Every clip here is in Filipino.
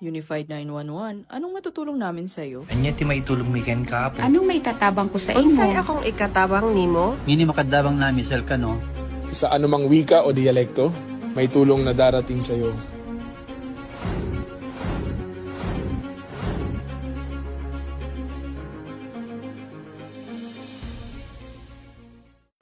Unified 911, anong matutulong namin sa'yo? Anya ti maitulog mi ken kapo. Anong may tatabang ko sa imo? Unsay akong ikatabang nimo? Ngini makadabang na misal ka no. Sa anumang wika o dialekto, may tulong na darating sa iyo.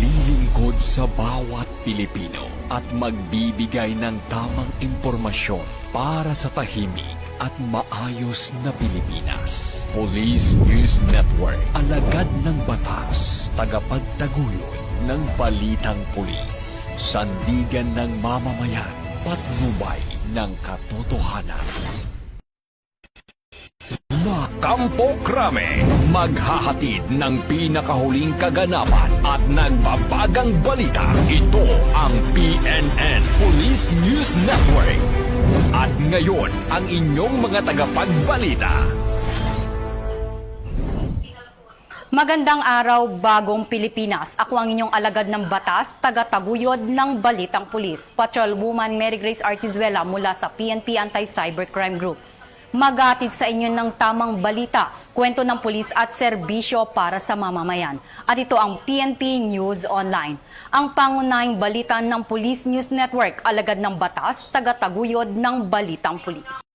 Lilingkod sa bawat Pilipino at magbibigay ng tamang impormasyon para sa tahimik at maayos na Pilipinas. Police News Network, alagad ng batas, tagapagtaguyod ng balitang pulis, sandigan ng mamamayan, patnubay ng katotohanan. La Campo Crame, maghahatid ng pinakahuling kaganapan at nagbabagang balita. Ito ang PNN Police News Network. At ngayon, ang inyong mga tagapagbalita. Magandang araw, bagong Pilipinas. Ako ang inyong alagad ng batas, taga-taguyod ng Balitang Pulis, Patrolwoman Mary Grace Artizuela mula sa PNP Anti-Cybercrime Group. Maghatid sa inyo ng tamang balita, kwento ng pulis at serbisyo para sa mamamayan. At ito ang PNP News Online. Ang pangunahing balita ng Police News Network, alagad ng batas, taga-taguyod ng Balitang Pulis.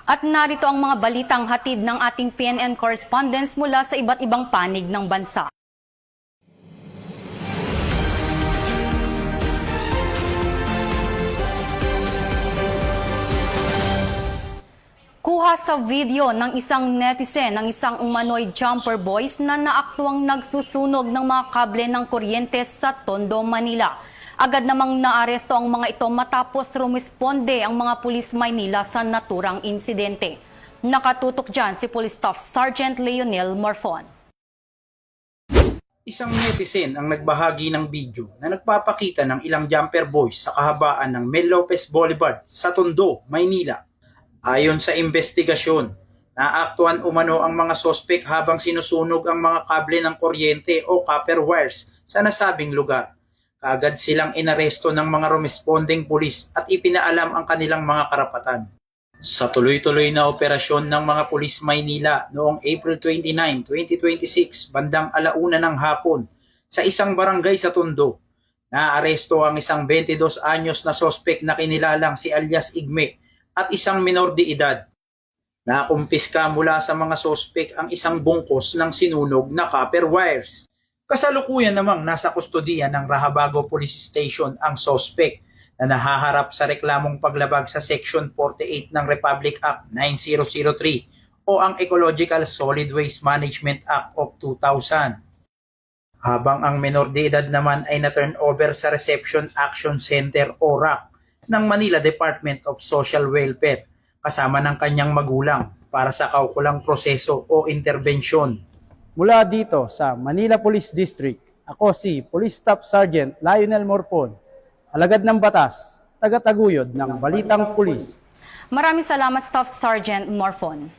At narito ang mga balitang hatid ng ating PNN correspondents mula sa iba't ibang panig ng bansa. Kuha sa video ng isang netizen ng isang umano'y jumper boys na naaktuang nagsusunog ng mga kable ng kuryente sa Tondo, Manila. Agad namang naaresto ang mga ito matapos rumisponde ang mga pulis Maynila sa naturang insidente. Nakatutok dyan si Police Staff Sergeant Leonel Morfon. Isang netizen ang nagbahagi ng video na nagpapakita ng ilang jumper boys sa kahabaan ng Mel Lopez Boulevard sa Tondo, Maynila. Ayon sa investigasyon, naaktuhan umano ang mga sospek habang sinusunog ang mga kable ng kuryente o copper wires sa nasabing lugar. Kaagad silang inaresto ng mga responding pulis at ipinaalam ang kanilang mga karapatan. Sa tuloy-tuloy na operasyon ng mga pulis Maynila noong April 29, 2026, bandang 1:00 ng hapon, sa isang barangay sa Tondo, naaresto ang isang 22 anyos na sospek na kinilalang si alias Igme at isang minor de edad. Nakumpiska mula sa mga sospek ang isang bungkos ng sinunog na copper wires. Kasalukuyan namang nasa kustodiya ng Rahabago Police Station ang sospek na nahaharap sa reklamong paglabag sa Section 48 ng Republic Act 9003 o ang Ecological Solid Waste Management Act of 2000. Habang ang minor de edad naman ay na-turn over sa Reception Action Center o RAC ng Manila Department of Social Welfare kasama ng kanyang magulang para sa kaukulang proseso o interbensyon. Mula dito sa Manila Police District, ako si Police Staff Sergeant Lionel Morpon, alagad ng batas, taga-taguyod ng Balitang Pulis. Maraming salamat, Staff Sergeant Morfon.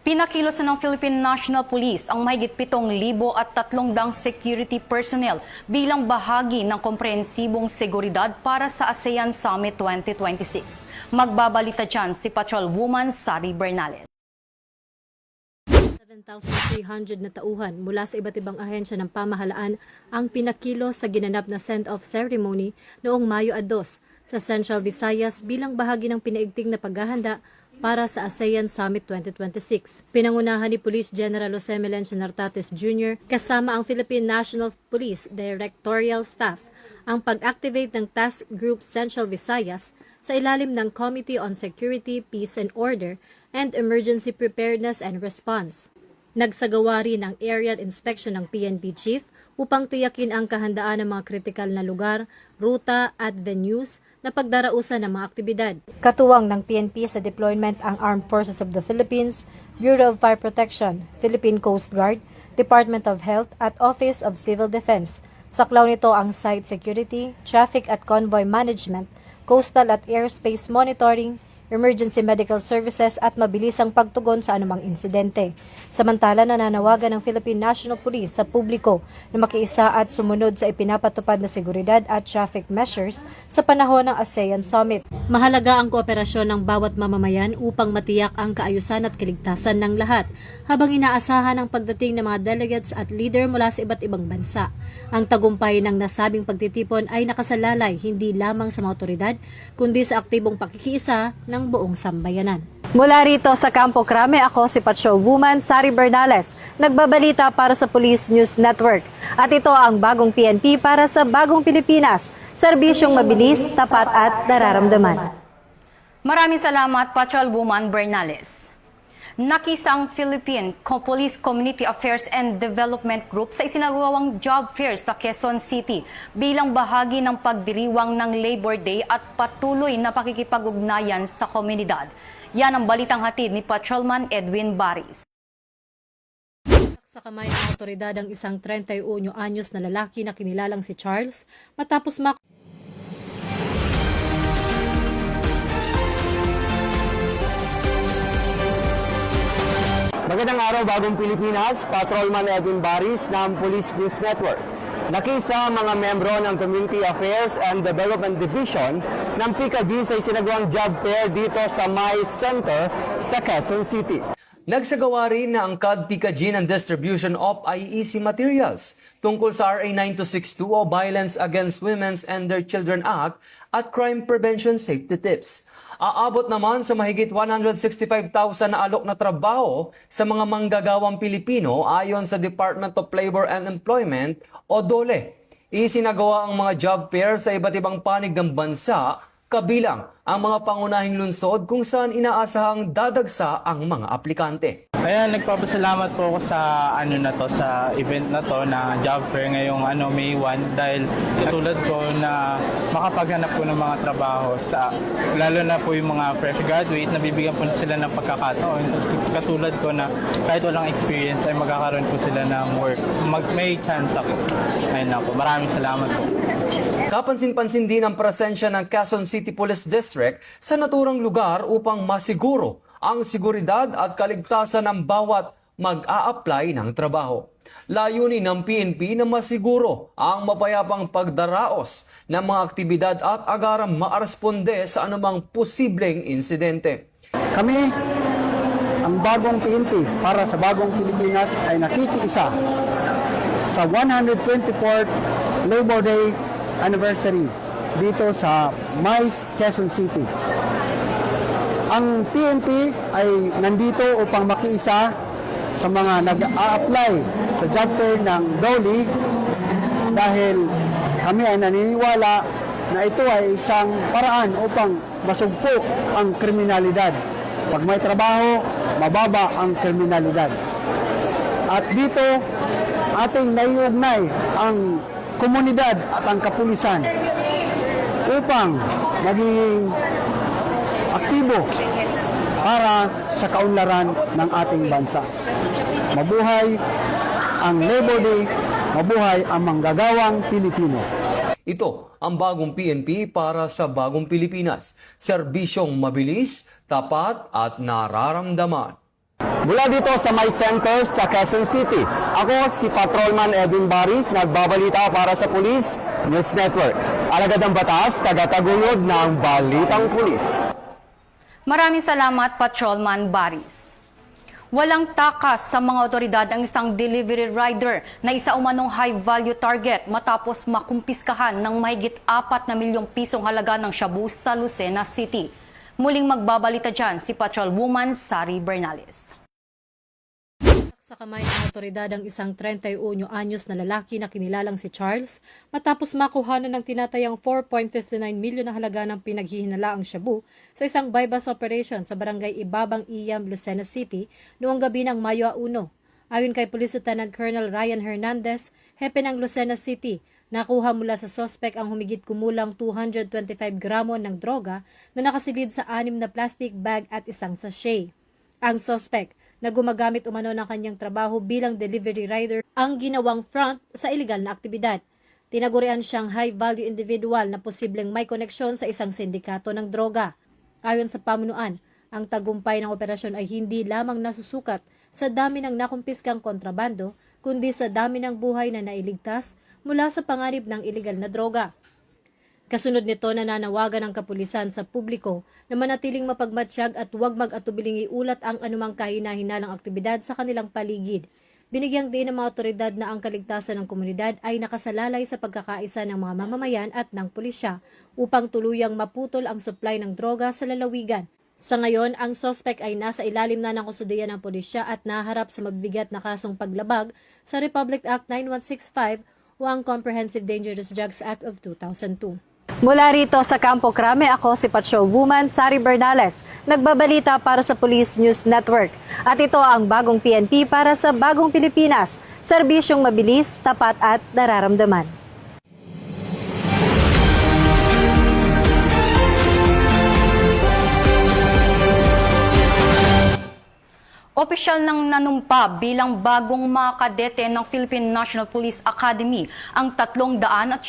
Pinakilos na ng Philippine National Police ang mahigit 7,300 security personnel bilang bahagi ng komprehensibong seguridad para sa ASEAN Summit 2026. Magbabalita dyan si Patrolwoman Sari Bernales. 7,300 na tauhan mula sa iba't ibang ahensya ng pamahalaan ang pinakilos sa ginanap na send-off ceremony noong Mayo 2 sa Central Visayas bilang bahagi ng pinaigting na paghahanda para sa ASEAN Summit 2026. Pinangunahan ni Police General Jose Melencio Nartates Jr. kasama ang Philippine National Police Directorial Staff ang pag-activate ng Task Group Central Visayas sa ilalim ng Committee on Security, Peace and Order and Emergency Preparedness and Response. Nagsagawa rin ang aerial inspection ng PNP Chief upang tiyakin ang kahandaan ng mga kritikal na lugar, ruta at venues na pagdarausan ng mga aktibidad. Katuwang ng PNP sa deployment ang Armed Forces of the Philippines, Bureau of Fire Protection, Philippine Coast Guard, Department of Health at Office of Civil Defense. Saklaw nito ang site security, traffic at convoy management, coastal at airspace monitoring, emergency medical services at mabilisang pagtugon sa anumang insidente. Samantala, nananawagan ng Philippine National Police sa publiko na makiisa at sumunod sa ipinapatupad na seguridad at traffic measures sa panahon ng ASEAN Summit. Mahalaga ang kooperasyon ng bawat mamamayan upang matiyak ang kaayusan at kaligtasan ng lahat, habang inaasahan ang pagdating ng mga delegates at leader mula sa iba't ibang bansa. Ang tagumpay ng nasabing pagtitipon ay nakasalalay hindi lamang sa mga otoridad, kundi sa aktibong pakikiisa ng buong sambayanan. Mula rito sa Campo Crame, ako si Patrolwoman Sari Bernales, nagbabalita para sa Police News Network. At ito ang bagong PNP para sa bagong Pilipinas, serbisyong mabilis, tapat at nararamdaman. Maraming salamat, Patrolwoman Bernales. Nakisang Philippine Police Community Affairs and Development Group sa isinagawang job fair sa Quezon City bilang bahagi ng pagdiriwang ng Labor Day at patuloy na pakikipag-ugnayan sa komunidad. Yan ang balitang hatid ni Patrolman Edwin Baris. Sa kamay ng otoridad ang isang 31 anyos na lalaki na kinilalang si Charles matapos Magandang araw, bagong Pilipinas, Patrolman Edwin Baris ng Police News Network. Nakisa mga membro ng Community Affairs and Development Division ng PICAG sa isinagawang job fair dito sa May Center sa Quezon City. Nagsagawa rin na ang PICAG ng distribution of IEC materials tungkol sa RA 9262 o Violence Against Women and Their Children Act at Crime Prevention Safety Tips. Aabot naman sa mahigit 165,000 na alok na trabaho sa mga manggagawang Pilipino ayon sa Department of Labor and Employment o DOLE. Isinagawa ang mga job fair sa iba't ibang panig ng bansa, kabilang ang mga pangunahing lungsod kung saan inaasahang dadagsa ang mga aplikante. Kaya nagpapasalamat po ako sa sa event na to na job fair ngayong May 1 dahil katulad ko na makapaghanap po ng mga trabaho lalo na po yung mga fresh graduate na bibigyan po sila ng pagkakataon. Katulad ko na kahit walang experience ay magkakaroon po sila ng work. May chance ako. Ayun na po. Maraming salamat po. Kapansin-pansin din ang presensya ng Quezon City Police District sa naturang lugar upang masiguro ang seguridad at kaligtasan ng bawat mag-a-apply ng trabaho. Layunin ng PNP na masiguro ang mapayapang pagdaraos ng mga aktibidad at agarang maaresponde sa anumang posibleng insidente. Kami, ang bagong PNP para sa bagong Pilipinas ay nakikiisa sa 124th Labor Day anniversary dito sa MICE Quezon City. Ang PNP ay nandito upang makiisa sa mga nag-a-apply sa job fair ng DOLE dahil kami ay naniniwala na ito ay isang paraan upang masugpo ang kriminalidad. Pag may trabaho, mababa ang kriminalidad. At dito, ating naiugnay ang komunidad at ang kapulisan upang maging aktibo para sa kaunlaran ng ating bansa. Mabuhay ang Labor Day, mabuhay ang manggagawang Pilipino. Ito ang bagong PNP para sa bagong Pilipinas. Serbisyong mabilis, tapat at nararamdaman. Mula dito sa May Center sa Quezon City, ako si Patrolman Edwin Baris, nagbabalita para sa Police News Network. Alagad ng batas, tagataguyod ng Balitang Pulis. Maraming salamat, Patrolman Baris. Walang takas sa mga otoridad ang isang delivery rider na isa umanong high-value target matapos makumpiskahan ng mahigit 4 na milyong pisong halaga ng shabu sa Lucena City. Muling magbabalita dyan si Patrolwoman Sari Bernales. Sa kamay ng otoridad ang isang 31 anyos na lalaki na kinilalang si Charles matapos makuhanan ng tinatayang 4.59 milyon na halaga ng pinaghihinalaang shabu sa isang bypass operation sa barangay Ibabang Iyam, Lucena City noong gabi ng Mayo 1. Ayon kay Police Lieutenant Colonel Ryan Hernandez, hepe ng Lucena City, nakuha mula sa sospek ang humigit kumulang 225 gramo ng droga na nakasilid sa 6 na plastic bag at isang sachet. Ang sospek na gumagamit umano ng kanyang trabaho bilang delivery rider ang ginawang front sa iligal na aktibidad. Tinagurian siyang high-value individual na posibleng may koneksyon sa isang sindikato ng droga. Ayon sa pamunuan, ang tagumpay ng operasyon ay hindi lamang nasusukat sa dami ng nakumpiskang kontrabando, kundi sa dami ng buhay na nailigtas mula sa panganib ng iligal na droga. Kasunod nito, nananawagan ang kapulisan sa publiko na manatiling mapagmatsyag at huwag mag-atubiling iulat ang anumang kahina-hinalang aktibidad sa kanilang paligid. Binigyang din ng mga otoridad na ang kaligtasan ng komunidad ay nakasalalay sa pagkakaisa ng mga mamamayan at ng pulisya upang tuluyang maputol ang supply ng droga sa lalawigan. Sa ngayon, ang suspect ay nasa ilalim na ng kustudiya ng pulisya at naharap sa mabibigat na kasong paglabag sa Republic Act 9165 o ang Comprehensive Dangerous Drugs Act of 2002. Mula rito sa Campo Crame, ako si Patrolwoman Sari Bernales, nagbabalita para sa Police News Network. At ito ang bagong PNP para sa bagong Pilipinas, serbisyong mabilis, tapat at nararamdaman. Opisyal nang nanumpa bilang bagong mga kadete ng Philippine National Police Academy ang 374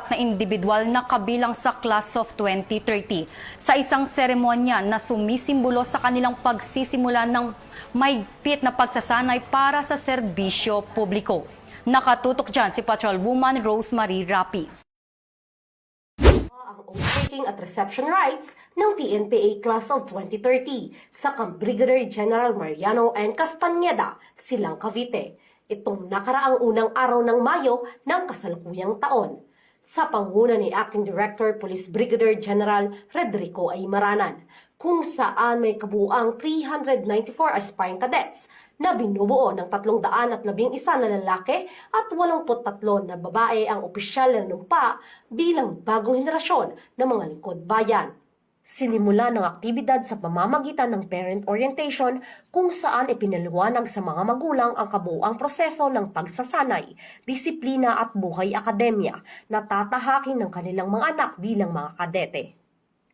na individual na kabilang sa Class of 2030 sa isang seremonya na sumisimbolo sa kanilang pagsisimula ng mahigpit na pagsasanay para sa serbisyo publiko. Nakatutok dyan si Patrolwoman Rosemary Rapiz. Ang oath-taking at reception rights ng PNPA Class of 2030 sa Brigadier General Mariano N. Castañeda, Silang Cavite. Itong nakaraang unang araw ng Mayo ng kasalukuyang taon. Sa panguna ni Acting Director Police Brigadier General Redrico Aymaranan, kung saan may kabuuang 394 aspiring cadets na binubuo ng 311 na lalaki at 83 na babae ang opisyal na numpa bilang bagong henerasyon ng mga lingkod bayan. Sinimula ng aktibidad sa pamamagitan ng parent orientation kung saan ipinaliwanag sa mga magulang ang kabuuang proseso ng pagsasanay, disiplina at buhay akademya na tatahakin ng kanilang mga anak bilang mga kadete.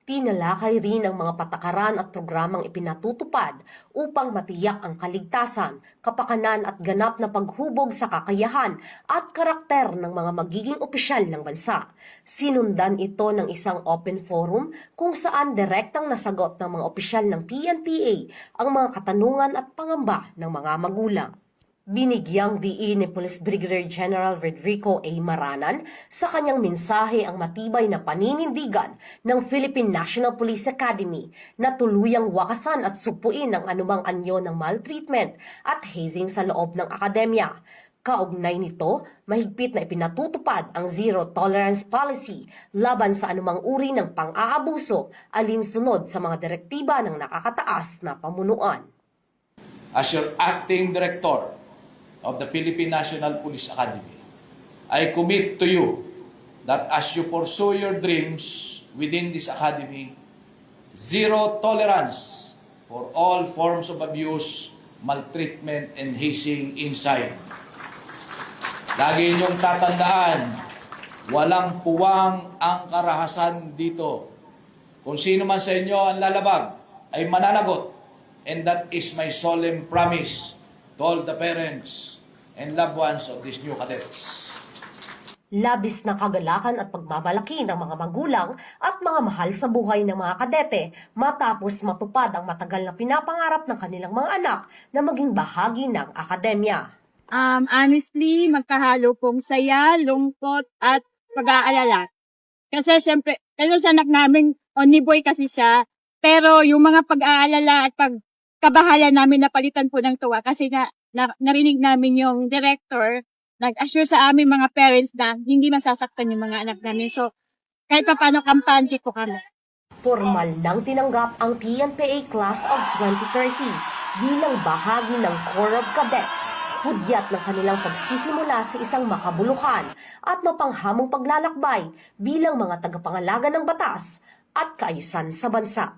Tinalakay rin ang mga patakaran at programang ipinatutupad upang matiyak ang kaligtasan, kapakanan at ganap na paghubog sa kakayahan at karakter ng mga magiging opisyal ng bansa. Sinundan ito ng isang open forum kung saan direktang nasagot ng mga opisyal ng PNPA ang mga katanungan at pangamba ng mga magulang. Binigyang diin ni Police Brigadier General Redrico Aymaranan sa kanyang mensahe ang matibay na paninindigan ng Philippine National Police Academy na tuluyang wakasan at supuin ang anumang anyo ng maltreatment at hazing sa loob ng akademya. Kaugnay nito, mahigpit na ipinatutupad ang zero tolerance policy laban sa anumang uri ng pang-aabuso alinsunod sa mga direktiba ng nakakataas na pamunuan. As your acting director of the Philippine National Police Academy, I commit to you that as you pursue your dreams within this academy, zero tolerance for all forms of abuse, maltreatment, and hazing inside. Lagi niyong tatandaan, walang puwang ang karahasan dito. Kung sino man sa inyo ang lalabag, ay mananagot. And that is my solemn promise to all the parents and loved ones of these new cadets. Labis na kagalakan at pagmamalaki ng mga magulang at mga mahal sa buhay ng mga kadete matapos matupad ang matagal na pinapangarap ng kanilang mga anak na maging bahagi ng akademya. Honestly, magkahalo pong saya, lungkot at pag-aalala. Kasi syempre, sa anak namin, only boy kasi siya, pero yung mga pag-aalala at pagkabahala namin napalitan po ng tuwa kasi narinig namin yung director, nag-assure sa aming mga parents na hindi masasaktan yung mga anak namin. So, kahit pa paano kampante po kami. Formal nang tinanggap ang PNPA Class of 2030 bilang bahagi ng Corps of Cadets, hudyat ng kanilang pagsisimula sa isang makabuluhan at mapanghamong paglalakbay bilang mga tagapangalaga ng batas at kaayusan sa bansa.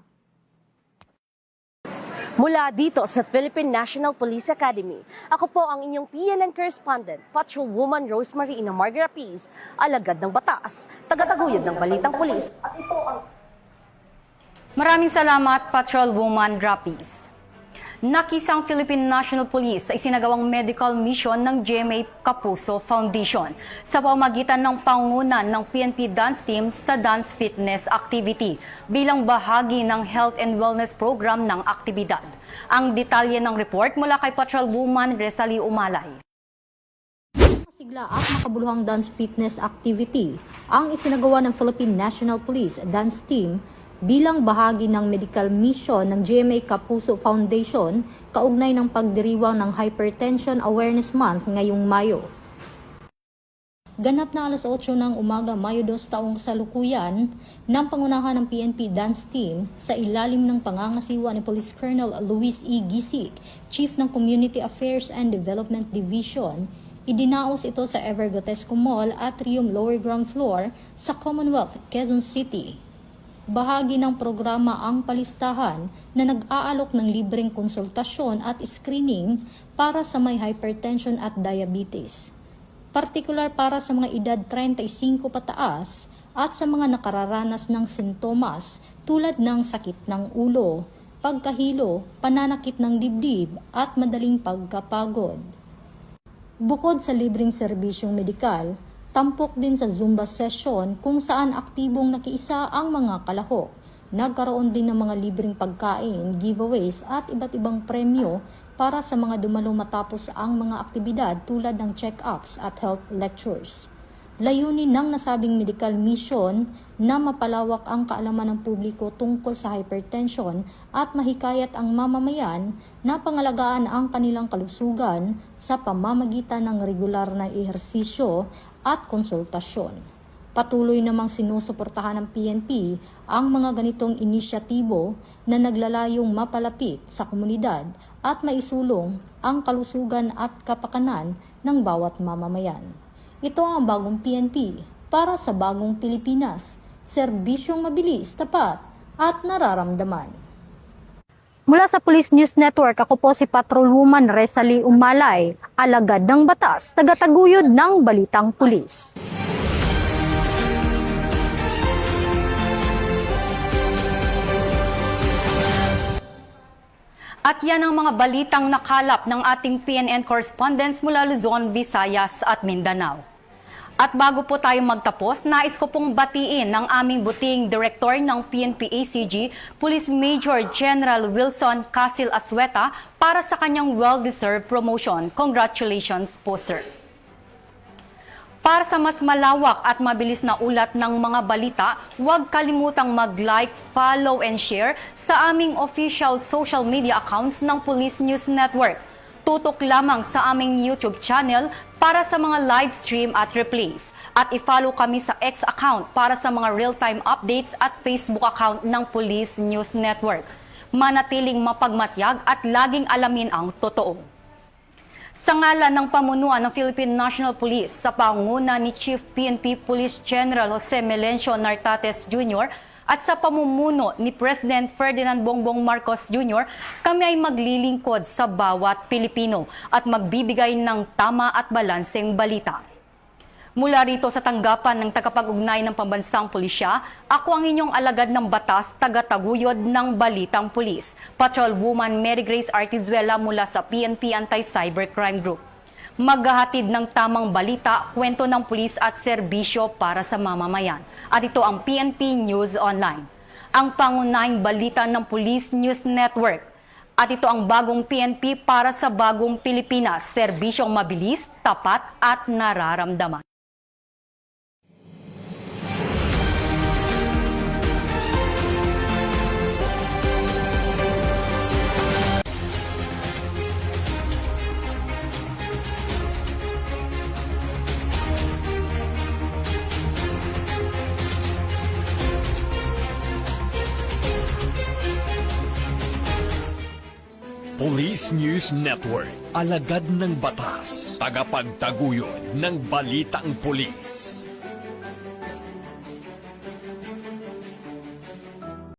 Mula dito sa Philippine National Police Academy, ako po ang inyong PNN correspondent, Patrolwoman Rosemary Rapiz, alagad ng batas, tagataguyod ng Balitang Pulis. At ito ang... Maraming salamat, Patrolwoman Rapiz. Nakisang Philippine National Police sa isinagawang medical mission ng GMA Kapuso Foundation sa pamamagitan ng pangunan ng PNP Dance Team sa dance fitness activity bilang bahagi ng health and wellness program ng aktibidad. Ang detalye ng report mula kay Patrolwoman Resali Umalay. Sigla at makabuluhang dance fitness activity ang isinagawa ng Philippine National Police Dance Team bilang bahagi ng medical mission ng GMA Kapuso Foundation kaugnay ng pagdiriwang ng Hypertension Awareness Month ngayong Mayo. Ganap na alas 8 ng umaga, Mayo 2 taong kasalukuyan ng pangunahan ng PNP Dance Team sa ilalim ng pangangasiwa ni Police Colonel Luis E. Gisik, Chief ng Community Affairs and Development Division. Idinaos ito sa Evergotesco Mall, Atrium Lower Ground Floor sa Commonwealth, Quezon City. Bahagi ng programa ang palistahan na nag-aalok ng libreng konsultasyon at screening para sa may hypertension at diabetes. Partikular para sa mga edad 35 pataas at sa mga nakararanas ng sintomas tulad ng sakit ng ulo, pagkahilo, pananakit ng dibdib at madaling pagkapagod. Bukod sa libreng serbisyong medikal, tampok din sa Zumba session kung saan aktibong nakiisa ang mga kalahok. Nagkaroon din ng mga libreng pagkain, giveaways at iba't ibang premyo para sa mga dumalo matapos ang mga aktibidad tulad ng check-ups at health lectures. Layunin ng nasabing medical mission na mapalawak ang kaalaman ng publiko tungkol sa hypertension at mahikayat ang mamamayan na pangalagaan ang kanilang kalusugan sa pamamagitan ng regular na ehersisyo at konsultasyon. Patuloy namang sinusuportahan ng PNP ang mga ganitong inisyatibo na naglalayong mapalapit sa komunidad at maisulong ang kalusugan at kapakanan ng bawat mamamayan. Ito ang bagong PNP para sa bagong Pilipinas, serbisyong mabilis, tapat at nararamdaman. Mula sa Police News Network, ako po si Patrolwoman Resali Umalay, alagad ng batas, tagataguyod ng balitang pulis. At yan ang mga balitang nakalap ng ating PNN correspondents mula Luzon, Visayas at Mindanao. At bago po tayo magtapos, nais ko pong batiin ng aming buting Direktor ng PNP ACG, Police Major General Wilson Casil Asueta para sa kanyang well-deserved promotion. Congratulations po, sir. Para sa mas malawak at mabilis na ulat ng mga balita, huwag kalimutang mag-like, follow, and share sa aming official social media accounts ng Police News Network. Tutok lamang sa aming YouTube channel para sa mga live stream at replays. At i-follow kami sa X account para sa mga real-time updates at Facebook account ng Police News Network. Manatiling mapagmatyag at laging alamin ang totoo. Sa ngalan ng pamunuan ng Philippine National Police sa pangunguna ni Chief PNP Police General Jose Melencio Nartates Jr. at sa pamumuno ni President Ferdinand Bongbong Marcos Jr., kami ay maglilingkod sa bawat Pilipino at magbibigay ng tama at balanseng balita. Mula rito sa tanggapan ng tagapag-ugnay ng Pambansang Pulisya, ako ang inyong alagad ng batas, tagataguyod ng Balitang Pulis, Patrolwoman Mary Grace Artizuela mula sa PNP Anti-Cybercrime Group. Maghahatid ng tamang balita, kwento ng pulis at serbisyo para sa mamamayan. At ito ang PNP News Online, ang pangunahing balita ng Police News Network. At ito ang bagong PNP para sa bagong Pilipinas, serbisyong mabilis, tapat at nararamdaman. Police News Network, alagad ng batas, tagapagtaguyod ng balitang pulis.